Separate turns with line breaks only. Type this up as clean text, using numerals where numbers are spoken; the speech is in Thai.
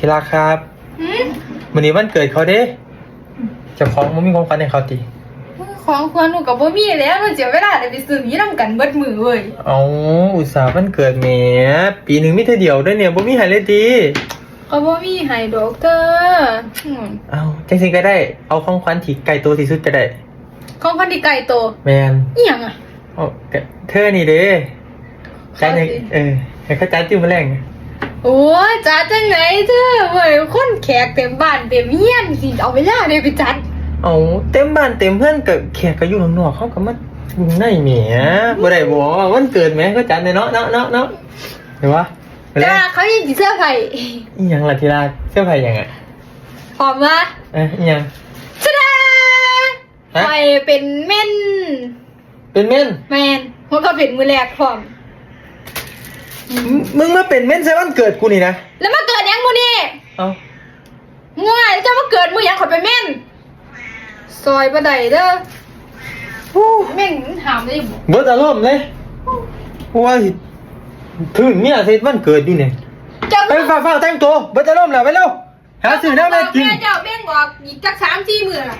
ที่รักครับวันนี้วันเกิดเขาเด้เจ้าของมันมีของขวัญให้เขาติ
ของควรหนูกับบ่มีแล้วหนูเสียเวลาได้ไปซื้อมีนำกันเบิดมือเว้ย
เอาอุตส่าห์วันเกิดแหมปีหนึ่งมีเท่าเดียวด้วยเนี่ยบ่มีให้เลยติ
ก็บ่มีให้ดอกเธอ
เอาจังซี่ก็ได้เอาของขวัญที่ไกลตัวที่สุดก็ได้
ของพันที่ไก่โต
แม่น
อีหยังอ่ะ
เธอนี่เด้ใช่ให้เขาจัดจิ้มแมลง
โอ้ยจัดจังไหนเธอเว้ยคนแขกเต็มบ้านเต็มเฮียนสิเอาเวลาได้ไปจัด
เอาเต็มบ้านเต็มเพื่อนกับแขกก็อยู่ข้างนอกเขาก็มาอยู่ในแหมบ่ได้บ่วันเกิดแหมก็จัดเนาะเห็นปะ
จ้าเขายังสิเสื้อไผ่
อีหยังล่ะทีละเสื้อไผ่ยังไง
พร้อมมา
อีหยัง
ชดาไผ่เป็นเม่นแมนมันก็เป็นมือแรกพร้อม
มึงมาเป็นเม่นใช่วันเกิดกูนี่นะ
แล้วมาเกิดยังมูนี่ง่ายจะมาเกิดมือยังขอเป็นเม่นซอยบะไดเด้อแม่งถามได้บ่
เบิดอารมณ์เลยว่าถึงเนี่ยเสร็จวันเกิดอยู่เนี่ยไปฝ้าแต่งตัวเบิดอารมณ์แล้วไปเร็วหาซื้อน้ำมากิน
แม่เจ้าแม่งบอกอีกจัก3-4 มื้อล่ะ